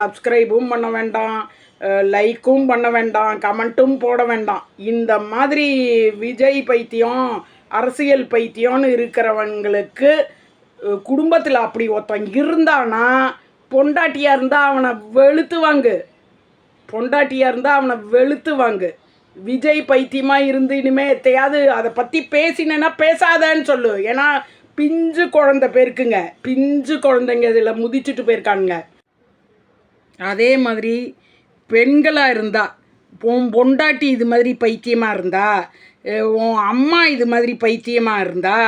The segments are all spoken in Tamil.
சப்ஸ்கிரைபும் பண்ண வேண்டாம், லைக்கும் பண்ண வேண்டாம், கமெண்ட்டும் போட வேண்டாம். இந்த மாதிரி விஜய் பைத்தியம், அரசியல் பைத்தியம்னு இருக்கிறவங்களுக்கு குடும்பத்தில் அப்படி ஒருத்தன் இருந்தானா, பொண்டாட்டியாக இருந்தால் அவனை வெளுத்துவாங்கு. பொண்டாட்டியாக இருந்தால் அவனை வெளுத்துவாங்கு. விஜய் பைத்தியமாக இருந்து இனிமேல் எத்தையாவது அதை பற்றி பேசினேன்னா பேசாதன்னு சொல்லு. ஏன்னா பிஞ்சு குழந்தை பேருக்குங்க, பிஞ்சு குழந்தைங்க இதில் முதிச்சுட்டு போயிருக்கானுங்க. அதே மாதிரி பெண்களாக இருந்தால் உன் பொண்டாட்டி இது மாதிரி பைத்தியமாக இருந்தா, உன் அம்மா இது மாதிரி பைத்தியமாக இருந்தா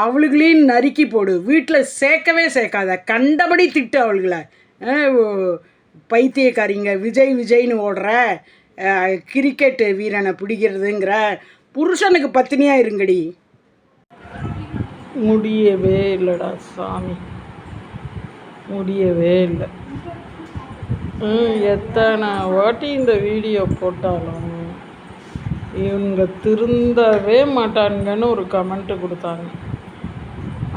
அவளுகளையும் நறுக்கி போடு. வீட்டில் சேர்க்கவே சேர்க்காத, கண்டபடி திட்டு அவளுகளை. பைத்தியக்காரிங்க, விஜய் விஜய்னு ஓடுற, கிரிக்கெட்டு வீரனை பிடிக்கிறதுங்கிற, புருஷனுக்கு பத்தினியாக இருங்கடி. முடியவே இல்லைடா சாமி, முடியவே இல்லை. எத்தனை வாட்டி இந்த வீடியோ போட்டாலும் இவங்க திருந்தவே மாட்டானுங்கன்னு ஒரு கமெண்ட்டு கொடுத்தாங்க.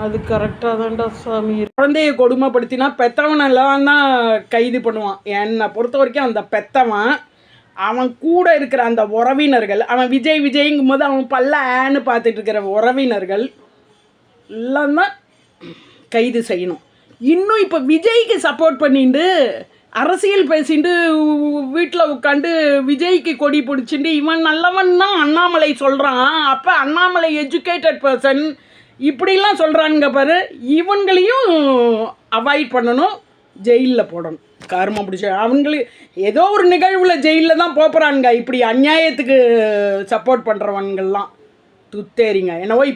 அது கரெக்டாக தான்டா சாமி. குழந்தைய கொடுமைப்படுத்தினா பெற்றவனெல்லாம் தான் கைது பண்ணுவான். என்னை பொறுத்த வரைக்கும் அந்த பெற்றவன், அவன் கூட இருக்கிற அந்த உறவினர்கள், அவன் விஜய் விஜய்ங்கும் போது அவன் பல்லன்னு பார்த்துட்டு இருக்கிற உறவினர்கள் எல்லாம் தான் கைது செய்யணும். இன்னும் இப்போ விஜய்க்கு சப்போர்ட் பண்ணிட்டு அரசியல் பேசிட்டு வீட்டில் உட்காந்து விஜய்க்கு கொடி பிடிச்சிட்டு இவன் நல்லவன் தான் அண்ணாமலை சொல்கிறான். அப்போ அண்ணாமலை எஜுகேட்டட் பர்சன் இப்படிலாம் சொல்கிறானுங்க பாரு. இவங்களையும் அவாய்ட் பண்ணணும், ஜெயிலில் போடணும். கர்மம் பிடிச்ச அவங்களுக்கு ஏதோ ஒரு நிகழ்வில் ஜெயிலில் தான் போகிறானுங்க. இப்படி அநியாயத்துக்கு சப்போர்ட் பண்ணுறவங்கெல்லாம் துத்தேரிங்க. என்னவோ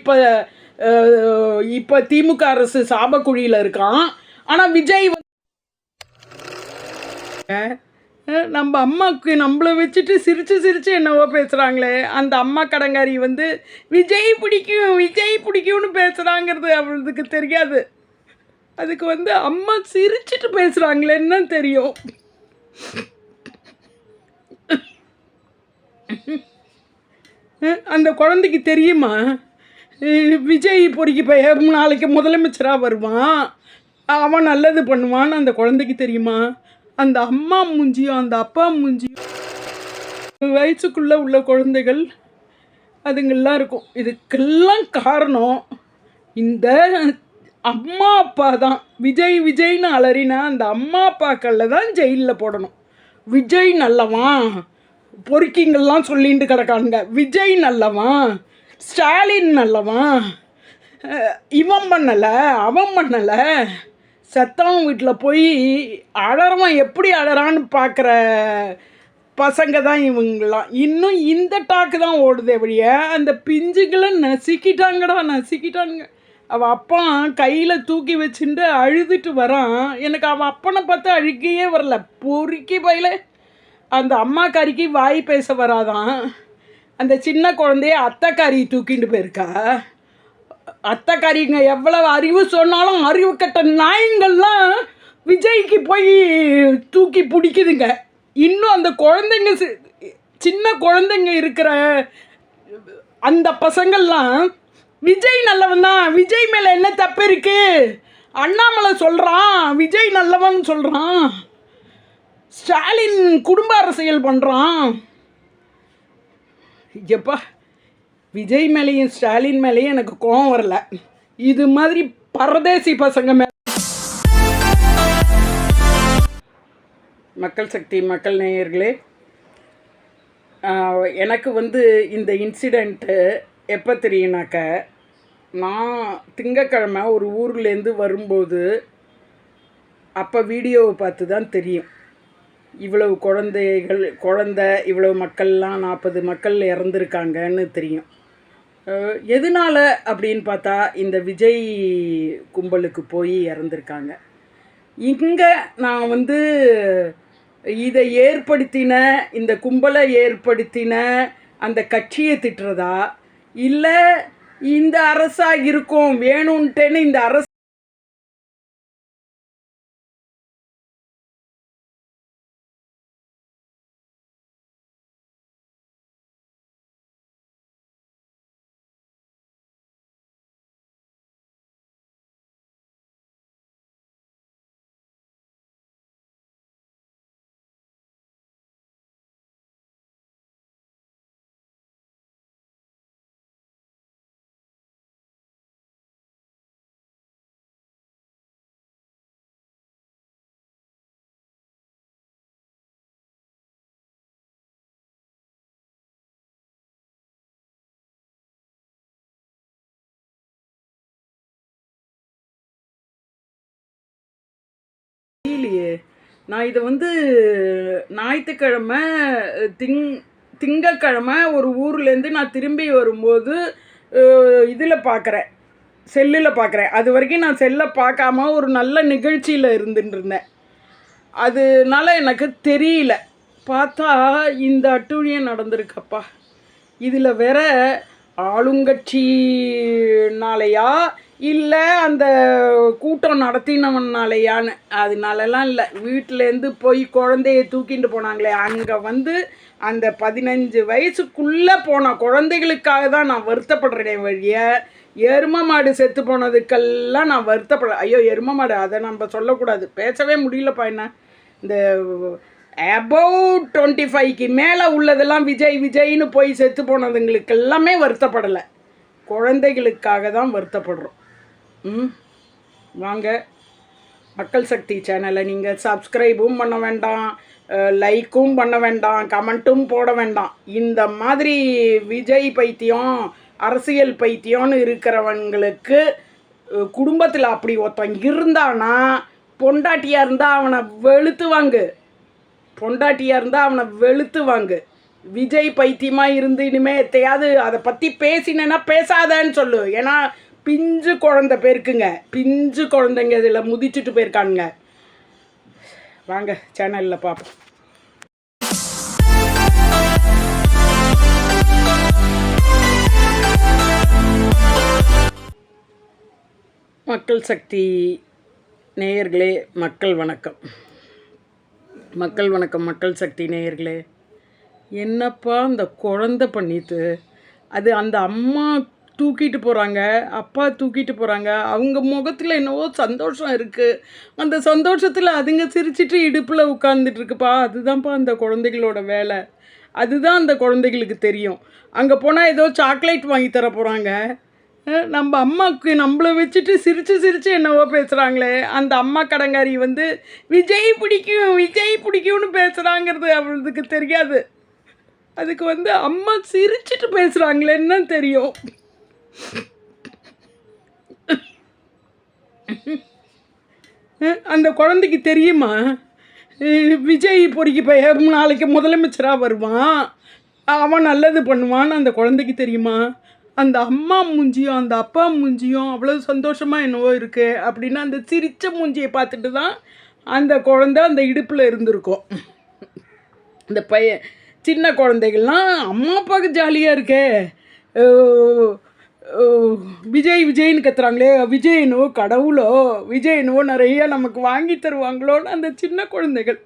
இப்போ திமுக அரசு சாபக்குழியில் இருக்கான். ஆனால் விஜய் நம்ம அம்மாவுக்கு நம்மளை வச்சுட்டு சிரித்து என்னவோ பேசுகிறாங்களே. அந்த அம்மா கடங்காரி விஜய் பிடிக்கும் விஜய் பிடிக்கும்னு பேசுகிறாங்கிறது அவளுக்கு தெரியாது. அதுக்கு அம்மா சிரிச்சிட்டு பேசுகிறாங்களேன்னு தெரியும். அந்த குழந்தைக்கு தெரியுமா விஜய் பொறுக்கி நாளைக்கு முதலமைச்சராக வருவான், அவன் நல்லது பண்ணுவான்னு அந்த குழந்தைக்கு தெரியுமா? அந்த அம்மா மூஞ்சியும் அந்த அப்பா மூஞ்சியும் வயசுக்குள்ளே உள்ள குழந்தைகள் அதுங்கெல்லாம் இருக்கும். இதுக்கெல்லாம் காரணம் இந்த அம்மா அப்பா தான். விஜய் விஜய்னு அலறினா அந்த அம்மா அப்பாக்களில் தான் ஜெயிலில் போடணும். விஜய் நல்லவான், பொறுக்கிங்கெல்லாம் சொல்லிட்டு கிடக்கானுங்க. விஜய் நல்லவான், ஸ்டாலின் நல்லவான், இவன் பண்ணலை அவன் பண்ணலை. செத்தவன் வீட்டில் போய் அழறவன் எப்படி அழறான்னு பார்க்குற பசங்க தான் இவங்களாம். இன்னும் இந்த டாக்கு தான் ஓடுதே வழிய அந்த பிஞ்சுகளை நசுக்கிட்டானுங்க. அவள் அப்பா கையில் தூக்கி வச்சுட்டு அழுதுட்டு வரான். எனக்கு அவன் அப்பனை பார்த்து அழுகையே வரல. பொறுக்கி பயில அந்த அம்மாக்காரிக்கு வாய் பேச வராதான். அந்த சின்ன குழந்தைய அத்தைக்காரி தூக்கிட்டு போயிருக்கா. அத்தைக்காரிங்க எவ்வளவு அறிவு சொன்னாலும் அறிவு கட்ட நாயங்கள்லாம் விஜய்க்கு போய் தூக்கி பிடிக்குதுங்க. இன்னும் அந்த குழந்தைங்க, சின்ன குழந்தைங்க இருக்கிற அந்த பசங்கள்லாம் விஜய் நல்லவன் தான், விஜய் மேலே என்ன தப்பு இருக்கு, அண்ணாமலை சொல்கிறான் விஜய் நல்லவன் சொல்கிறான், ஸ்டாலின் குடும்ப அரசியல் பண்ணுறான். எப்பா விஜய் மேலேயும் ஸ்டாலின் மேலேயும் எனக்கு கோபம் வரல. இது மாதிரி பரதேசி பசங்க மேலே. மக்கள் சக்தி மக்கள் நேயர்களே, எனக்கு இந்த இன்சிடெண்ட்டு எப்போ தெரியுனாக்க, நான் திங்கக்கிழமை ஒரு ஊர்லேருந்து வரும்போது அப்போ வீடியோவை பார்த்து தான் தெரியும். இவ்வளவு குழந்தை இவ்வளவு மக்கள்லாம் 40 மக்கள் இறந்துருக்காங்கன்னு தெரியும். எதனால் அப்படின்னு பார்த்தா இந்த விஜய் கும்பலுக்கு போய் இறந்துருக்காங்க. இங்கே நான் இதை ஏற்படுத்தின இந்த கும்பலை ஏற்படுத்தின அந்த கட்சியை திட்டுறதா, இல்லை இந்த அரசாக இருக்கும் வேணும்ன்ட்டேன்னு இந்த அரசு இல்லையே, நான் இதை வந்து ஞாயிற்றுக்கிழமை திங்கக்கிழமை ஒரு ஊர்லேருந்து நான் திரும்பி வரும்போது இதில் பார்க்குறேன், செல்லில் பார்க்குறேன். அது வரைக்கும் நான் செல்லை பார்க்காம ஒரு நல்ல நிகழ்ச்சியில் இருந்துட்டு இருந்தேன். அதனால எனக்கு தெரியல. பார்த்தா இந்த அட்டூழியம் நடந்திருக்கப்பா. இதில் வேற ஆளுங்கட்சினாலையா இல்லை அந்த கூட்டம் நடத்தினவனாலையான்னு, அதனாலலாம் இல்லை. வீட்டிலேருந்து போய் குழந்தைய தூக்கிட்டு போனாங்களே, அங்கே வந்து அந்த 15 வயசுக்குள்ளே போன குழந்தைகளுக்காக தான் நான் வருத்தப்படுறேன் வழிய, எரும மாடு செத்து போனதுக்கெல்லாம் நான் வருத்தப்படுறேன். ஐயோ, எரும மாடு அதை நம்ம சொல்லக்கூடாது, பேசவே முடியலப்பா. என்ன இந்த அபவுட் 25க்கு மேலே உள்ளதெல்லாம் விஜய் விஜய்னு போய் செத்து போனதுங்களுக்கு எல்லாமே வருத்தப்படலை, குழந்தைகளுக்காக தான் வருத்தப்படுறோம். வாங்க, மக்கள் சக்தி சேனலை நீங்கள் சப்ஸ்கிரைபும் பண்ண வேண்டாம், லைக்கும் பண்ண வேண்டாம், கமெண்ட்டும் போட வேண்டாம். இந்த மாதிரி விஜய் பைத்தியம், அரசியல் பைத்தியம்னு இருக்கிறவங்களுக்கு குடும்பத்தில் அப்படி ஒருத்தன் இருந்தானா, பொண்டாட்டியாக இருந்தால் அவனை வெளுத்துவாங்க, பொண்டாட்டியாக இருந்தால் அவனை வெளுத்துவாங்க. விஜய் பைத்தியமாக இருந்து இனிமேல் எத்தையாவது அதை பற்றி பேசினேன்னா பேசாதேன்னு சொல்லு. ஏன்னா பிஞ்சு குழந்தை பேருக்குங்க, பிஞ்சு குழந்தைங்க இதில் முதிச்சுட்டு போயிருக்கானுங்க. வாங்க சேனலில் பார்ப்போம். மக்கள் சக்தி நேயர்களே, மக்கள் வணக்கம். மக்கள் வணக்கம். மக்கள் சக்தி நேயர்களே, என்னப்பா அந்த குழந்தை பண்ணிட்டு, அது அந்த அம்மா தூக்கிட்டு போகிறாங்க, அப்பா தூக்கிட்டு போகிறாங்க, அவங்க முகத்தில் என்னவோ சந்தோஷம் இருக்குது. அந்த சந்தோஷத்தில் அதுங்க சிரிச்சிட்டு இடுப்பில் உட்காந்துட்ருக்குப்பா. அதுதான்ப்பா அந்த குழந்தைகளோட வேலை, அதுதான் அந்த குழந்தைகளுக்கு தெரியும். அங்கே போனால் ஏதோ சாக்லேட் வாங்கி தர போகிறாங்க. நம்ம அம்மாவுக்கு நம்மளை வச்சுட்டு சிரித்து சிரித்து என்னவோ பேசுகிறாங்களே. அந்த அம்மா கடங்காரி வந்து விஜய் பிடிக்கும் விஜய் பிடிக்கும்னு பேசுகிறாங்கிறது அவளுக்கு தெரியாது. அதுக்கு வந்து அம்மா சிரிச்சிட்டு பேசுகிறாங்களேன்னு தெரியும். அந்த குழந்தைக்கு தெரியுமா விஜய் பொறுக்கி பையன் நாளைக்கு முதலமைச்சராக வருவான், அவன் நல்லது பண்ணுவான்னு அந்த குழந்தைக்கு தெரியுமா? அந்த அம்மா மூஞ்சியும் அந்த அப்பா மூஞ்சியும் அவ்வளோ சந்தோஷமாக என்னவோ இருக்குது அப்படின்னு அந்த சிரித்த மூஞ்சியை பார்த்துட்டு தான் அந்த குழந்தை அந்த இடுப்பில் இருந்திருக்கும். இந்த பையன் சின்ன குழந்தைகள்லாம் அம்மா அப்பாவுக்கு ஜாலியாக இருக்கே, விஜய் விஜய்னு கத்துறாங்களே, விஜய் என்னவோ கடவுளோ, விஜய் என்னவோ நிறைய நமக்கு வாங்கி தருவாங்களோன்னு அந்த சின்ன குழந்தைகள்,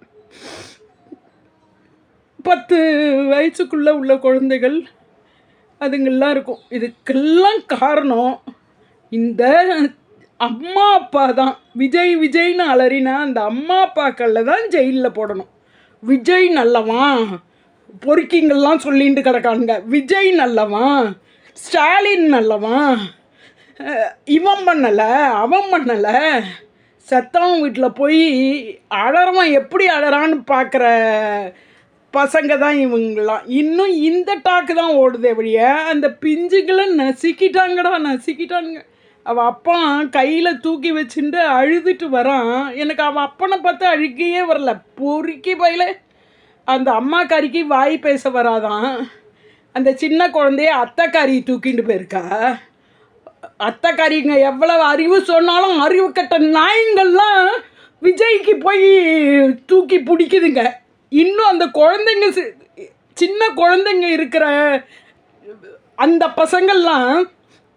10 வயசுக்குள்ளே உள்ள குழந்தைகள் அதுங்கெல்லாம் இருக்கும். இதுக்கெல்லாம் காரணம் இந்த அம்மா அப்பா தான். விஜய் விஜய்னு அலறினா அந்த அம்மா அப்பாக்களில் தான் ஜெயிலில் போடணும். விஜய் நல்லவன், பொறுக்கிங்கெல்லாம் சொல்லிட்டு கிடக்கானுங்க. விஜய் நல்லவன், ஸ்டாலின் நல்லவன், இவன் பண்ணலை அவன் பண்ணலை, செத்தவன் வீட்டில் போய் அழறவன் எப்படி அழறான்னு பார்க்குற பசங்க தான் இவங்களாம். இன்னும் இந்த டாக்கு தான் ஓடுதே வழிய அந்த பிஞ்சுகளை நசுக்கிட்டானுங்க. அவள் அப்பா கையில் தூக்கி வச்சுட்டு அழுதுட்டு வரான். எனக்கு அவள் அப்பனை பார்த்து அழுகையே வரல. பொறுக்கி பயில அந்த அம்மாக்காரிக்கு வாய் பேச வராதான். அந்த சின்ன குழந்தைய அத்தைக்காரி தூக்கிட்டு போயிருக்கா. அத்தைக்காரிங்க எவ்வளவு அறிவு சொன்னாலும் அறிவு கட்ட நாயங்கள்லாம் விஜய்க்கு போய் தூக்கி பிடிக்குதுங்க. இன்னும் அந்த குழந்தைங்க, சின்ன குழந்தைங்க இருக்கிற அந்த பசங்கள்லாம்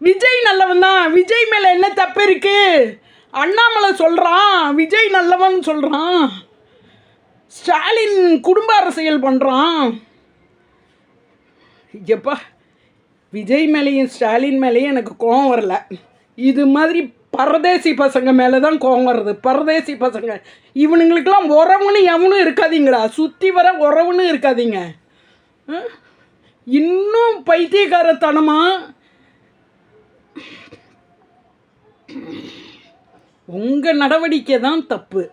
விஜய் நல்லவன் தான், விஜய் மேலே என்ன தப்பு இருக்கு, அண்ணாமலை சொல்கிறான் விஜய் நல்லவன் சொல்கிறான், ஸ்டாலின் குடும்ப அரசியல் பண்ணுறான். எப்பா, விஜய் மேலேயும் ஸ்டாலின் மேலேயும் எனக்கு கோபம் வரல. இது மாதிரி பரதேசி பசங்க மேலே தான் கோவம் வருது. பரதேசி பசங்க இவனுங்களுக்கெல்லாம் உறவுன்னு எவனும் இருக்காதீங்களா, சுற்றி வர உறவுன்னு இருக்காதீங்க. இன்னும் பைத்தியக்காரத்தனமாக உங்கள் நடவடிக்கை தான் தப்பு.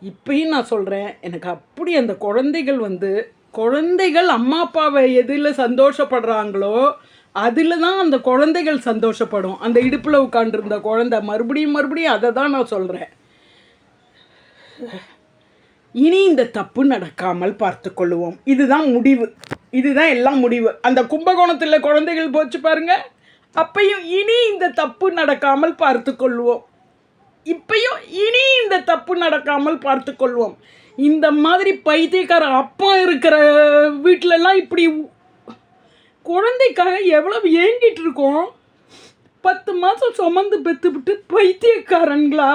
இப்பயும் நான் சொல்கிறேன், எனக்கு அப்படி அந்த குழந்தைகள் வந்து குழந்தைகள் அம்மா அப்பாவை எதில் சந்தோஷப்படுறாங்களோ அதில் தான் அந்த குழந்தைகள் சந்தோஷப்படும். அந்த இடுப்பில் உட்காண்டிருந்த குழந்தை மறுபடியும் அதை தான் நான் சொல்கிறேன். இனி இந்த தப்பு நடக்காமல் பார்த்து கொள்ளுவோம். இதுதான் முடிவு, இதுதான் எல்லாம் முடிவு. அந்த கும்பகோணத்தில் குழந்தைகள் போச்சு பாருங்க, அப்பையும் இனி இந்த தப்பு நடக்காமல் பார்த்து கொள்வோம். இப்பையும் இனி இந்த தப்பு நடக்காமல் பார்த்து கொள்வோம். இந்த மாதிரி பைத்தியக்கார அப்பா இருக்கிற வீட்டிலலாம் இப்படி குழந்தைக்காக எவ்வளவு ஏங்கிட்டு இருக்கோம். 10 மாதம் சுமந்து பெற்றுவிட்டு பைத்தியக்காரங்களா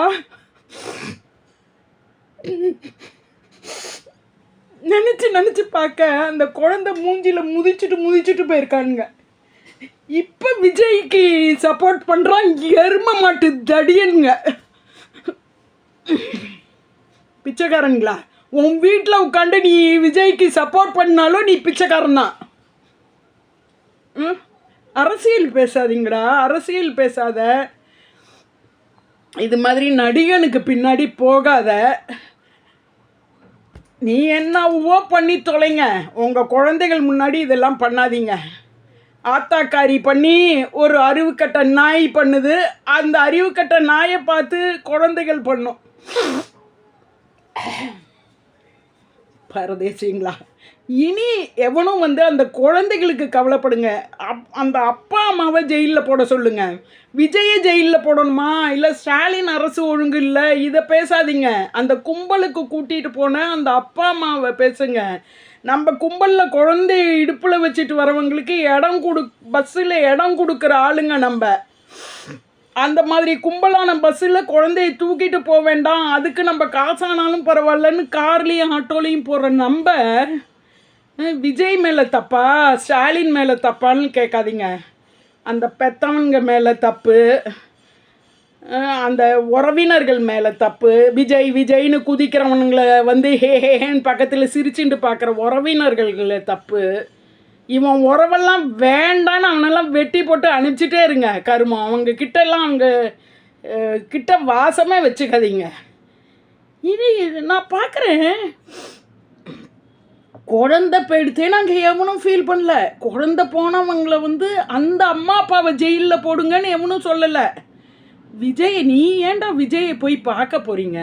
நினச்சி பார்க்க அந்த குழந்தை மூஞ்சியில் முதிச்சுட்டு போயிருக்கானுங்க. இப்போ விஜய்க்கு சப்போர்ட் பண்ணுறான் எரும மாட்டு தடியனுங்க. பிச்சைக்காரங்களா, உன் வீட்டில் உட்காந்து நீ விஜய்க்கு சப்போர்ட் பண்ணாலும் நீ பிச்சைக்காரன் தான். அரசியல் பேசாதீங்கடா, அரசியல் பேசாத. இது மாதிரி நடிகனுக்கு பின்னாடி போகாத. நீ என்னவோ பண்ணி தொலைங்க, உங்கள் குழந்தைகள் முன்னாடி இதெல்லாம் பண்ணாதீங்க. ஆத்தாக்காரி பண்ணி ஒரு அறிவுக்கட்ட நாய் பண்ணுது, அந்த அறிவுக்கட்ட நாயை பார்த்து குழந்தைகள் பண்ணும். பரதேசிங்களா, இனி எவனும் அந்த குழந்தைகளுக்கு கவலைப்படுங்க. அந்த அப்பா அம்மாவை ஜெயிலில் போட சொல்லுங்க. விஜயை ஜெயிலில் போடணுமா, இல்லை ஸ்டாலின் அரசு ஒழுங்கு இல்லை, இதை பேசாதீங்க. அந்த கும்பலுக்கு கூட்டிகிட்டு போன அந்த அப்பா அம்மாவை பேசுங்க. நம்ம கும்பலில் குழந்தைய இடுப்பில் வச்சுட்டு வரவங்களுக்கு பஸ்ஸில் இடம் கொடுக்குற ஆளுங்க நம்ம. அந்த மாதிரி கும்பலான பஸ்ஸில் குழந்தைய தூக்கிட்டு போக வேண்டாம், அதுக்கு நம்ம காசானாலும் பரவாயில்லன்னு கார்லேயும் ஆட்டோலையும் போகிற நம்ம விஜய் மேலே தப்பா ஸ்டாலின் மேலே தப்பான்னு கேட்காதீங்க. அந்த பெத்தவங்க மேலே தப்பு, அந்த உறவினர்கள் மேலே தப்பு. விஜய்னு குதிக்கிறவனுங்களை ஹேன்னு பக்கத்தில் சிரிச்சுட்டு பார்க்குற உறவினர்கள தப்பு. இவன் உறவெல்லாம் வேண்டான்னு அவனெல்லாம் வெட்டி போட்டு அனுப்பிச்சிட்டே இருங்க. கருமம் அவங்க கிட்டெல்லாம் அவங்க கிட்ட வாசமே வச்சுக்காதீங்க. இது நான் பார்க்குறேன், குழந்தை போயிடுத்தே நாங்கள் எவனும் ஃபீல் பண்ணல. குழந்தை போனவங்களை அந்த அம்மா அப்பாவை ஜெயிலில் போடுங்கன்னு எவனும் சொல்லலை. விஜய், நீ ஏன்டா விஜயை போய் பார்க்க போகிறீங்க?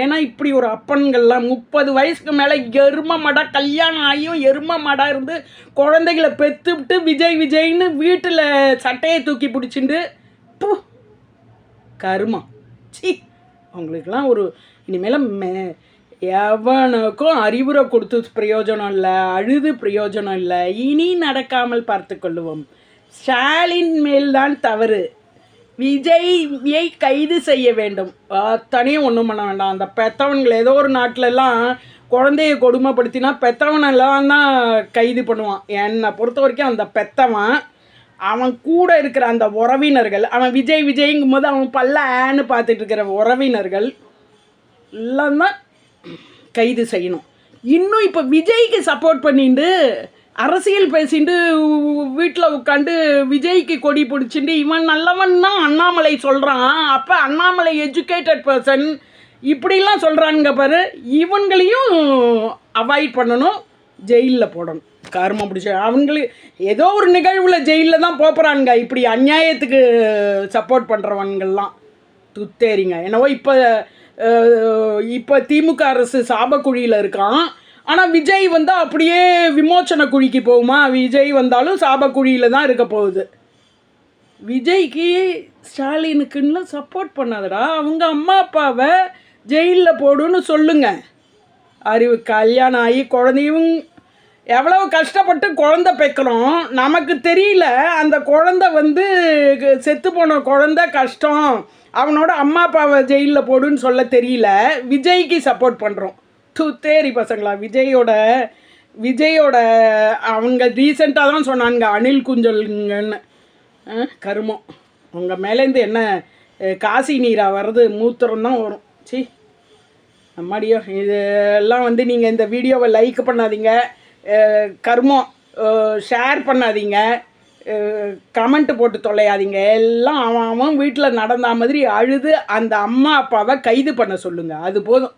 ஏன்னா இப்படி ஒரு அப்பன்கள்லாம் 30 வயசுக்கு மேலே எரும மடா கல்யாணம் ஆகியும் எரும மடா இருந்து குழந்தைகளை பெற்றுவிட்டு விஜய்னு வீட்டில் சட்டையை தூக்கி பிடிச்சிட்டு கருமா சி. அவங்களுக்கெல்லாம் ஒரு இனிமேல் எவனுக்கும் அறிவுரை கொடுத்து பிரயோஜனம் இல்லை, அழுது பிரயோஜனம் இல்லை. இனி நடக்காமல் பார்த்து கொள்ளுவோம். ஸ்டாலின் மேல்தான் தவறு. விஜயை கைது செய்ய வேண்டும். தனியும் ஒன்றும் பண்ண வேண்டாம். அந்த பெத்தவன்கள் ஏதோ ஒரு நாட்டிலெல்லாம் குழந்தைய கொடுமைப்படுத்தினா பெத்தவனெல்லாம் தான் கைது பண்ணுவான். என்னை பொறுத்த வரைக்கும் அந்த பெத்தவன் அவன் கூட இருக்கிற அந்த உறவினர்கள், அவன் விஜய்ங்கும் போது அவன் பல்லன்னு பார்த்துட்டு இருக்கிற உறவினர்கள் எல்லாம் தான் கைது செய்யணும். இன்னும் இப்போ விஜய்க்கு சப்போர்ட் பண்ணிட்டு அரசியல் பேசிட்டு வீட்டில் உட்காந்து விஜய்க்கு கொடி பிடிச்சிட்டு இவன் நல்லவன் தான் அண்ணாமலை சொல்கிறான். அப்போ அண்ணாமலை எஜுகேட்டட் பர்சன் இப்படிலாம் சொல்கிறானுங்க பாரு. இவங்களையும் அவாய்ட் பண்ணணும், ஜெயிலில் போடணும். கருமம் பிடிச்ச அவங்களுக்கு ஏதோ ஒரு நிகழ்வில் ஜெயிலில் தான் போகிறானுங்க. இப்படி அநியாயத்துக்கு சப்போர்ட் பண்ணுறவங்கெல்லாம் துத்தேரிங்க. என்னவோ இப்போ திமுக அரசு சாபக்குழியில் இருக்கான். ஆனால் விஜய் அப்படியே விமோச்சன குழிக்கு போகுமா? விஜய் வந்தாலும் சாபக்குழியில் தான் இருக்க போகுது. விஜய்க்கு ஸ்டாலினுக்குன்னு சப்போர்ட் பண்ணாதடா. அவங்க அம்மா அப்பாவை ஜெயிலில் போடுன்னு சொல்லுங்க. கல்யாணம் ஆகி குழந்தையும் எவ்வளோ கஷ்டப்பட்டு குழந்தை பெக்கிறோம் நமக்கு தெரியல. அந்த குழந்தை செத்து போன குழந்தை கஷ்டம், அவனோட அம்மா அப்பாவை ஜெயிலில் போடுன்னு சொல்ல தெரியல. விஜய்க்கு சப்போர்ட் பண்ணுறோம். தேரி பசங்களா, விஜயோட அவங்க ரீசெண்டாக தான் சொன்னாங்க அணில் குஞ்சல்ங்கன்னு. கருமம், உங்கள் மேலேருந்து என்ன காசி நீராக வர்றது? மூத்திரம் தான் வரும். சி அம்மாடியோ. இதெல்லாம் நீங்கள் இந்த வீடியோவை லைக் பண்ணாதீங்க, கருமம் ஷேர் பண்ணாதீங்க, கமெண்ட் போட்டு தொலையாதீங்க. எல்லாம் அவன் வீட்டில் நடந்த மாதிரி அழுது அந்த அம்மா அப்பாவை கைது பண்ண சொல்லுங்கள். அது போதும்.